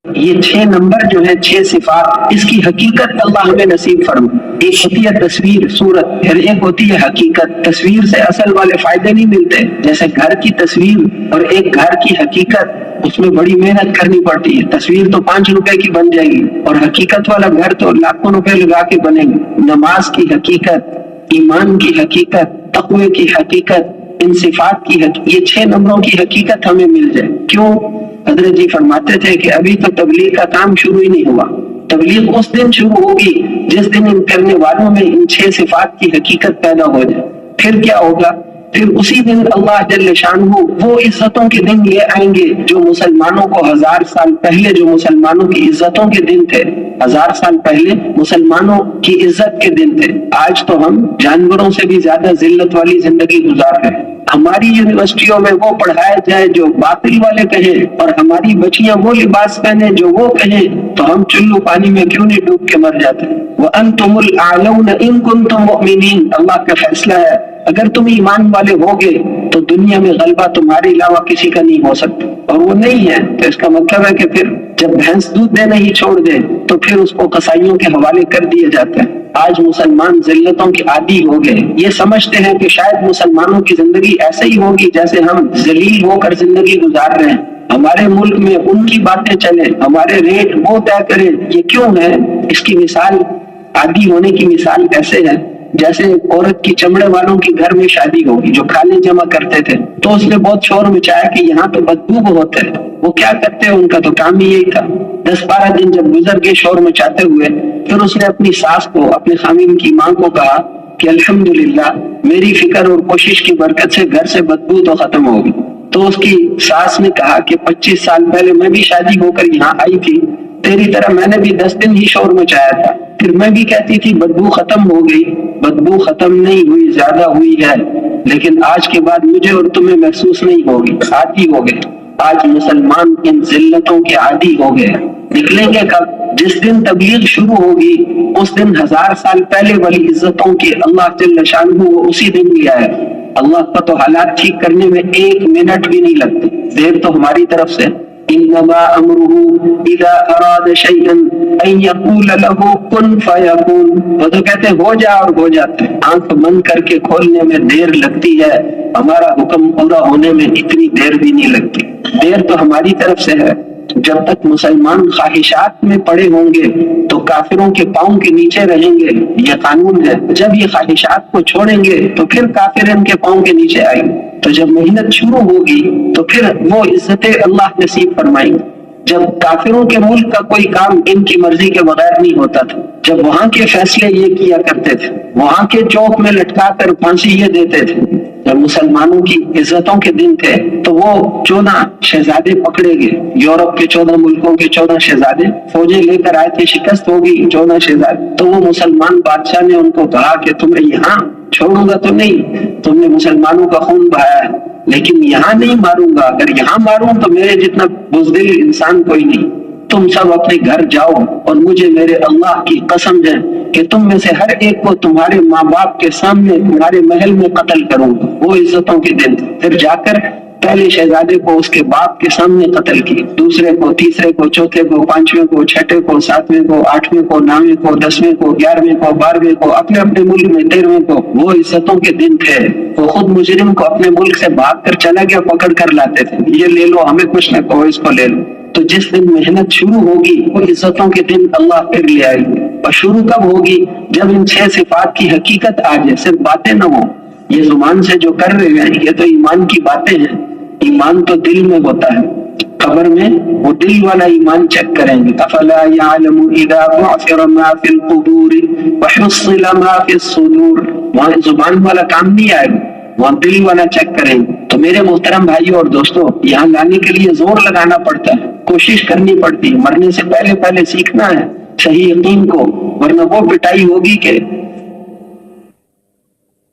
یہ 6 نمبر جو ہے 6 صفات، اس کی حقیقت اللہ ہمیں نصیب فرما۔ ایک ہوتی ہے تصویر صورت، پھر ایک ہوتی ہے حقیقت۔ تصویر سے اصل والے فائدے نہیں ملتے، جیسے گھر کی تصویر اور ایک گھر کی حقیقت، اس میں بڑی محنت کرنی پڑتی ہے۔ تصویر تو 5 روپے کی بن جائے گی اور حقیقت والا گھر تو لاکھوں روپے لگا کے بنے گی۔ نماز کی حقیقت، ایمان کی حقیقت، تقوی کی حقیقت، ان صفات کی حقیقت، یہ 6 نمبروں کی حقیقت ہمیں مل جائے۔ کیوں؟ حضرت جی فرماتے تھے کہ ابھی تو تبلیغ کا کام شروع ہی نہیں ہوا، تبلیغ اس دن شروع ہوگی جس دن ان کرنے والوں میں ان 6 صفات کی حقیقت پیدا ہو جائے۔ پھر کیا ہوگا؟ پھر اسی دن اللہ جل شانہ وہ عزتوں کے دن لے آئیں گے جو مسلمانوں کو 1000 سال پہلے، جو مسلمانوں کی عزتوں کے دن تھے، 1000 سال پہلے مسلمانوں کی عزت کے دن تھے۔ آج تو ہم جانوروں سے بھی زیادہ ذلت والی زندگی گزار رہے ہیں۔ ہماری یونیورسٹیوں میں وہ پڑھایا جائے جو باطل والے کہیں، اور ہماری بچیاں وہ لباس پہنے جو وہ کہیں، تو ہم چلو پانی میں کیوں نہیں ڈوب کے مر جاتے؟ وَأَنْتُمُ الْأَعْلَوْنَ إِن كُنتُم مُؤْمِنِينَ، اللہ کا فیصلہ ہے اگر تم ایمان والے ہوگے تو دنیا میں غلبہ تمہارے علاوہ کسی کا نہیں ہو سکتا، اور وہ نہیں ہے تو اس کا مطلب ہے کہ پھر جب بھینس دودھ دینا ہی چھوڑ دے تو پھر اس کو قصائیوں کے حوالے کر دیا جاتا ہے۔ آج مسلمان ذلتوں کے عادی ہو گئے، یہ سمجھتے ہیں کہ شاید مسلمانوں کی زندگی ایسے ہی ہوگی جیسے ہم ذلیل ہو کر زندگی گزار رہے ہیں، ہمارے ملک میں ان کی باتیں چلیں، ہمارے ریٹ وہ طے کریں۔ یہ کیوں ہے؟ اس کی مثال، عادی ہونے کی مثال ایسے ہے جیسے عورت کی چمڑے والوں کی گھر میں شادی ہوگی جو کھانے جمع کرتے تھے، تو اس نے بہت شور مچایا کہ یہاں تو بدبو بہت ہے۔ وہ کیا کرتے ہیں؟ ان کا تو کام ہی یہی تھا۔ 10-12 دن جب گزر گئے شور مچاتے ہوئے، پھر اس نے اپنی ساس کو، اپنے خامن کی ماں کو کہا کہ الحمدللہ میری فکر اور کوشش کی برکت سے گھر سے بدبو تو ختم ہوگی۔ تو اس کی ساس نے کہا کہ 25 سال پہلے میں بھی شادی ہو کر یہاں آئی تھی، تیری طرح میں نے بھی 10 دن ہی شور مچایا تھا، پھر میں بھی کہتی تھی بدبو ختم ہو گئی۔ بدبو ختم نہیں ہوئی، زیادہ ہوئی ہے، لیکن آج کے بعد مجھے اور تمہیں محسوس نہیں ہوگی، عادی ہو گئے۔ آج مسلمان ان ذلتوں کے عادی ہو گئے۔ نکلیں گے کب؟ جس دن تبلیغ شروع ہوگی اس دن 1000 سال پہلے والی عزتوں کے اللہ جل شانہ وہ اسی دن لے آئے۔ اللہ کا تو حالات ٹھیک کرنے میں 1 منٹ بھی نہیں لگتی، دیر تو ہماری طرف سے۔ انما امره اذا اراد شيئا ان يقول له كن فيكون، وہ تو کہتے ہیں ہو جا اور ہو جاتا ہے۔ آنکھ بند کر کے کھولنے میں دیر لگتی ہے، ہمارا حکم پورا ہونے میں اتنی دیر بھی نہیں لگتی۔ دیر تو ہماری طرف سے ہے۔ جب تک مسلمان خواہشات میں پڑے ہوں گے تو کافروں کے پاؤں کے نیچے رہیں گے، یہ قانون ہے۔ جب یہ خواہشات کو چھوڑیں گے تو پھر کافر ان کے پاؤں کے نیچے آئیں گے۔ تو جب محنت شروع ہوگی تو پھر وہ عزتیں اللہ نصیب فرمائیں گے۔ جب کافروں کے ملک کا کوئی کام ان کی مرضی کے بغیر نہیں ہوتا تھا، جب وہاں کے فیصلے یہ کیا کرتے تھے، وہاں کے چوک میں لٹکا کر پھانسی یہ دیتے تھے، جب مسلمانوں کی عزتوں کے دن تھے تو وہ 14 شہزادے پکڑے گئے، یورپ کے 14 ملکوں کے 14 شہزادے فوجیں لے کر آئے تھے، شکست ہوگی 14 شہزادے۔ تو وہ مسلمان بادشاہ نے ان کو کہا کہ تمہیں یہاں چھوڑوں گا تو نہیں، تم نے مسلمانوں کا خون بہایا ہے، لیکن یہاں نہیں ماروں گا، اگر یہاں ماروں تو میرے جتنا بزدل انسان کوئی نہیں۔ تم سب اپنے گھر جاؤ اور مجھے میرے اللہ کی قسم ہے کہ تم میں سے ہر ایک کو تمہارے ماں باپ کے سامنے تمہارے محل میں قتل کروں گا۔ وہ عزتوں کے دن تھے۔ پھر جا کر پہلے شہزادے کو اس کے باپ کے سامنے قتل کی، دوسرے کو، تیسرے کو، چوتھے کو، پانچویں کو، چھٹے کو، ساتویں کو، آٹھویں کو، نویں کو، 10ویں کو، 11ویں کو، 12ویں کو، اپنے اپنے ملک میں 13ویں کو۔ وہ عزتوں کے دن تھے۔ وہ خود مجرم کو اپنے ملک سے بھاگ کر چلا گیا پکڑ کر لاتے تھے، یہ لے لو، ہمیں کچھ نہ کہو، اس کو لے لو۔ تو جس دن محنت شروع ہوگی وہ عزتوں کے دن اللہ پھر لے آئے گی۔ اور شروع کب ہوگی؟ جب ان 6 صفات کی حقیقت آ جائے، صرف باتیں نہ ہو۔ یہ زبان سے جو کر رہے ہیں یہ تو ایمان کی باتیں ہیں، ایمان تو دل میں ہوتا ہے۔ قبر میں وہ دل والا ایمان چیک کریں گے۔ افلا يعلم اذا بعثر ما في القبور وحصل ما في الصدور، وہاں زبان والا کام نہیں آئے گا، وہاں دل والا چیک کریں گے۔ تو میرے محترم بھائیوں اور دوستوں، یہاں لانے کے لیے زور لگانا پڑتا ہے، کوشش کرنی پڑتی ہے، مرنے سے پہلے سیکھنا ہے صحیح یقین کو، ورنہ وہ پٹائی ہوگی کہ